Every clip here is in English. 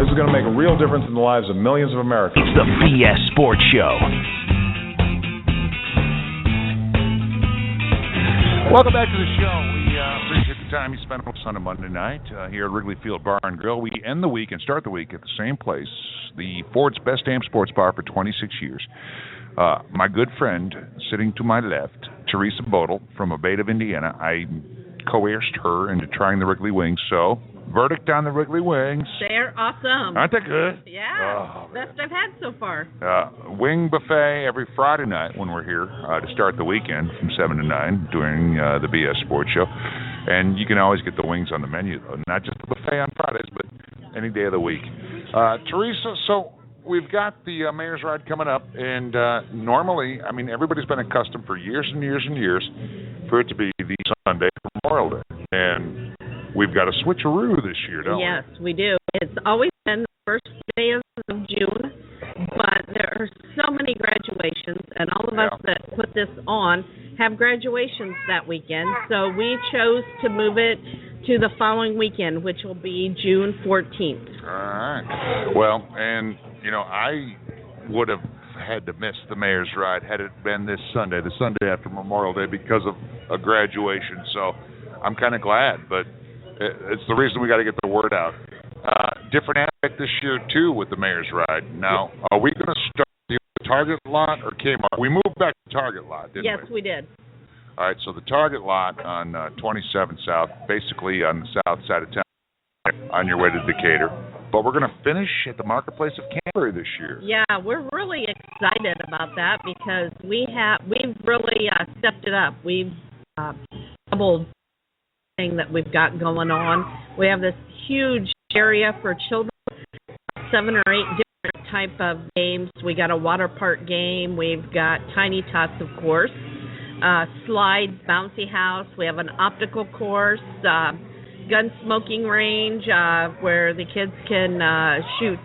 This is going to make a real difference in the lives of millions of Americans. It's the BS Sports Show. Welcome back to the show. We appreciate the time you spent with us on a Monday night here at Wrigley Field Bar and Grill. We end the week and start the week at the same place, the Ford's Best Damn Sports Bar for 26 years. My good friend sitting to my left, Teresa Bodle from ABATE of Indiana. I coerced her into trying the Wrigley Wings, so verdict on the Wrigley Wings. They're awesome. Aren't they good? Yeah, best I've had so far. Wing buffet every Friday night when we're here to start the weekend from 7 to 9 during the BS Sports Show. And you can always get the wings on the menu, though. Not just the buffet on Fridays, but any day of the week. Teresa, so we've got the Mayor's Ride coming up, and normally, I mean, everybody's been accustomed for years and years and years for it to be the Sunday for Memorial Day. And we've got a switcheroo this year, don't we? Yes, we do. It's always been the first day of June, but there are so many graduations, and all of us that put this on have graduations that weekend, so we chose to move it to the following weekend, which will be June 14th. All right. Well, and, you know, I would have had to miss the Mayor's Ride had it been this Sunday, the Sunday after Memorial Day, because of a graduation, so I'm kind of glad, but it's the reason we got to get the word out. Different aspect this year, too, with the Mayor's Ride. Now, are we going to start the Target lot or Kmart? We moved back to Target lot, didn't we? Yes, we did. All right, so the Target lot on 27 South, basically on the south side of town, on your way to Decatur. But we're going to finish at the Marketplace of Canterbury this year. Yeah, we're really excited about that because we've really stepped it up. We've doubled thing that we've got going on. We have this huge area for children, 7 or 8 different type of games. We got a water park game. We've got Tiny Tots, of course, slide, bouncy house. We have an optical course, gun smoking range where the kids can shoot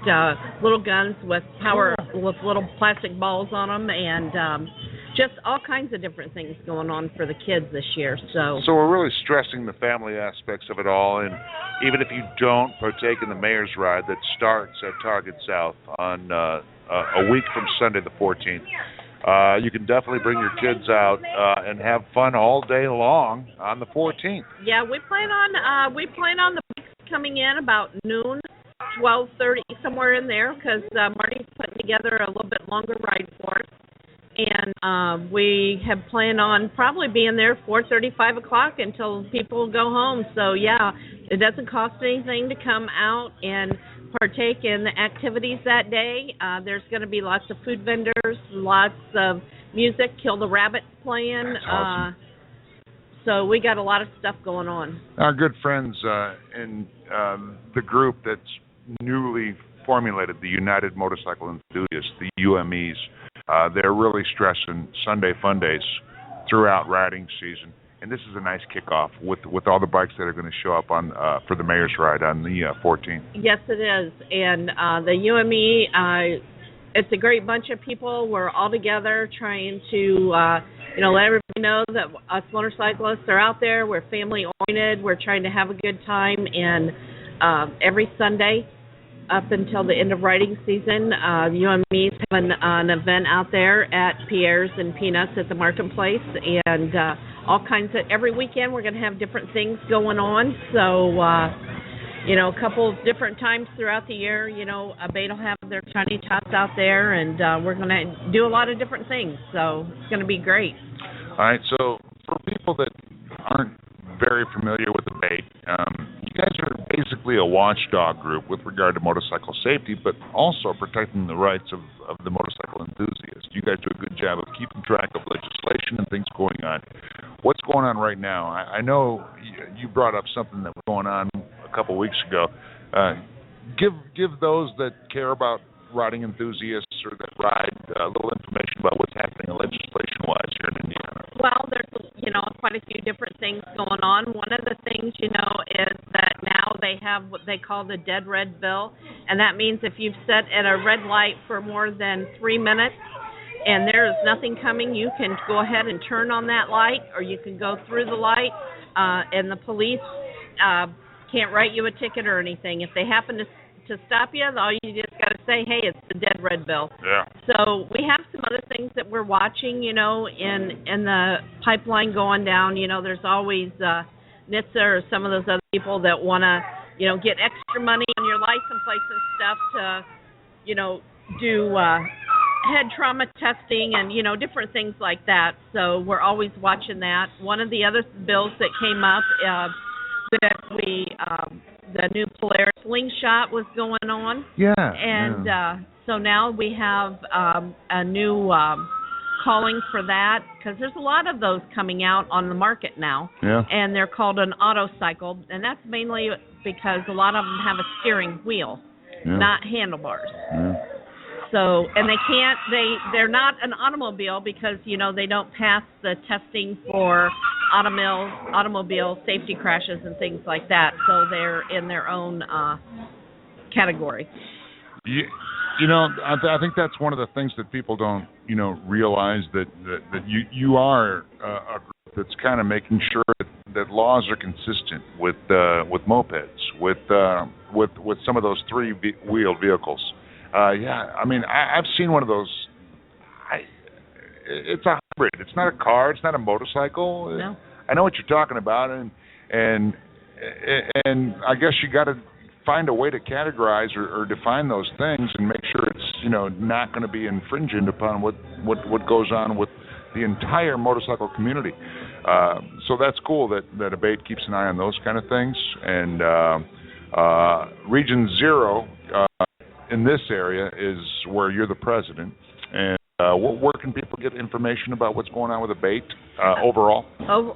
little guns with little plastic balls on them, and just all kinds of different things going on for the kids this year. So we're really stressing the family aspects of it all, and even if you don't partake in the Mayor's Ride that starts at Target South on a week from Sunday the 14th, you can definitely bring your kids out and have fun all day long on the 14th. Yeah, we plan on the bikes coming in about noon, 12:30, somewhere in there, because Marty's putting together a little bit longer ride for us. And we have planned on probably being there 4:30, 5 o'clock until people go home. So, yeah, it doesn't cost anything to come out and partake in the activities that day. There's going to be lots of food vendors, lots of music, Kill the Rabbit playing. That's awesome. So we got a lot of stuff going on. Our good friends in the group that's newly formulated, the United Motorcycle Enthusiasts, the UMEs, they're really stressing Sunday fun days throughout riding season. And this is a nice kickoff with all the bikes that are going to show up on for the Mayor's Ride on the 14th. Yes, it is. And the UME, it's a great bunch of people. We're all together trying to, let everybody know that us motorcyclists are out there. We're family-oriented. We're trying to have a good time. And every Sunday up until the end of riding season, the UME's have an event out there at Pierre's and Peanuts at the Marketplace, and all kinds of, every weekend we're going to have different things going on. So, a couple of different times throughout the year, ABATE will have their Tiny Tots out there, and we're going to do a lot of different things. So it's going to be great. All right, so for people that aren't very familiar with ABATE, you guys are basically a watchdog group with regard to motorcycle safety, but also protecting the rights of the motorcycle enthusiasts. You guys do a good job of keeping track of legislation and things going on. What's going on right now? I know you brought up something that was going on a couple weeks ago. Give those that care about riding enthusiasts or that ride a little information about what's happening legislation-wise here in Indiana. Well, there's quite a few different things going on. One of the things is that now they have what they call the dead red bill, and that means if you've sat at a red light for more than 3 minutes and there is nothing coming, you can go ahead and turn on that light, or you can go through the light, and the police can't write you a ticket or anything. If they happen to stop you, all you just got to say, hey, it's the dead red bill. Yeah. So we have some other things that we're watching, in the pipeline going down. There's always NHTSA or some of those other people that want to, get extra money on your license plates and stuff to, do head trauma testing and, different things like that. So we're always watching that. One of the other bills that came up the new Polaris slingshot was going on. Yeah. And so now we have a new calling for that, because there's a lot of those coming out on the market now. Yeah. And they're called an autocycle, and that's mainly because a lot of them have a steering wheel, not handlebars. Yeah. So, and they're not an automobile because, they don't pass the testing for automobile safety crashes and things like that. So they're in their own category. I think that's one of the things that people don't, realize that you are a group that's kind of making sure that laws are consistent with mopeds, with some of those three-wheeled vehicles. I've seen one of those. It's a hybrid. It's not a car. It's not a motorcycle. No. I know what you're talking about, and I guess you got to find a way to categorize or define those things and make sure it's not going to be infringent upon what goes on with the entire motorcycle community. So that's cool that ABATE keeps an eye on those kind of things. And Region 0 in this area is where you're the president. And where can people get information about what's going on with ABATE overall?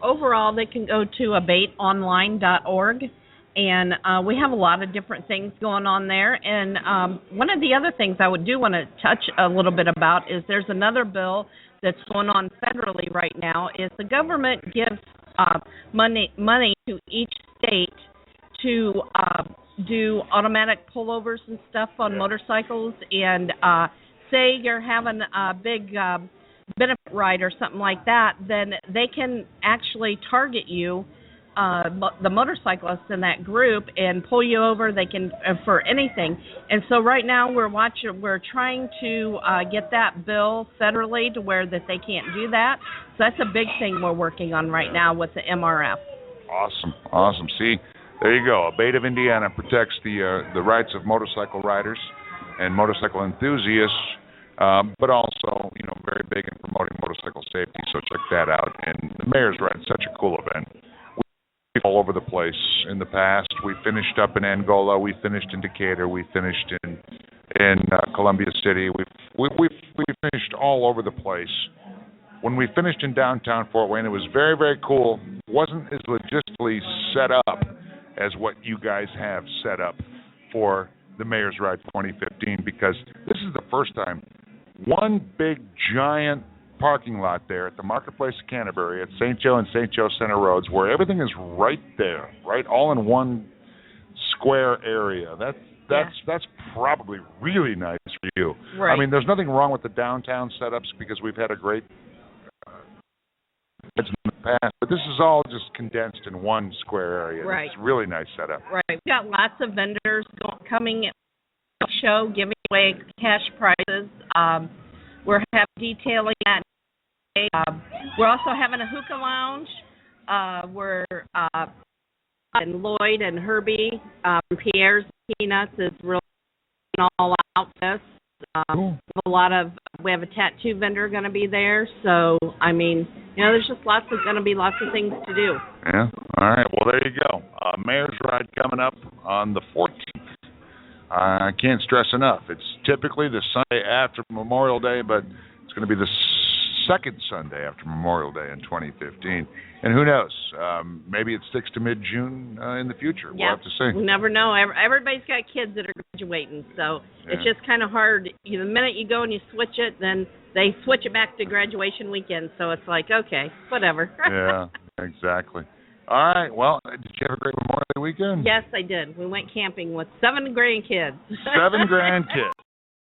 Overall, they can go to abateonline.org. And we have a lot of different things going on there. And one of the other things I want to touch a little bit about is there's another bill that's going on federally right now. Is the government gives money to each state to do automatic pullovers and stuff on motorcycles. And say you're having a big benefit ride or something like that, then they can actually target you, the motorcyclists in that group, and pull you over. They can for anything. And so right now we're trying to get that bill federally to where that they can't do that. So that's a big thing we're working on right now with the MRF. Awesome. See, there you go. ABATE of Indiana protects the rights of motorcycle riders and motorcycle enthusiasts, but also very big in promoting motorcycle safety. So check that out. And the mayor's right. It's such a cool event. All over the place in the past. We finished up in Angola. We finished in Decatur. We finished in Columbia City. We finished all over the place. When we finished in downtown Fort Wayne, it was very, very cool. It wasn't as logistically set up as what you guys have set up for the Mayor's Ride 2015, because this is the first time one big giant parking lot there at the Marketplace of Canterbury at St. Joe and St. Joe Center Roads, where everything is right there, right, all in one square area. That's probably really nice for you. Right. I mean, there's nothing wrong with the downtown setups because we've had a great in the past, but this is all just condensed in one square area. Right. It's a really nice setup. Right. We've got lots of vendors coming at the show, giving away cash prizes. We're having detailing that. We're also having a hookah lounge. We're and Lloyd and Herbie, Pierre's Peanuts is really all out this. Cool. We have a tattoo vendor going to be there. So I mean, there's just going to be lots of things to do. Yeah. All right. Well, there you go. Mayor's Ride coming up on the 14th. I can't stress enough. It's typically the Sunday after Memorial Day, but it's going to be the second Sunday after Memorial Day in 2015. And who knows? Maybe it sticks to mid-June in the future. We'll have to see. We never know. Everybody's got kids that are graduating, so it's just kind of hard. The minute you go and you switch it, then they switch it back to graduation weekend. So it's like, okay, whatever. Yeah, exactly. All right. Well, did you have a great Memorial Day weekend? Yes, I did. We went camping with 7 grandkids. 7 grandkids.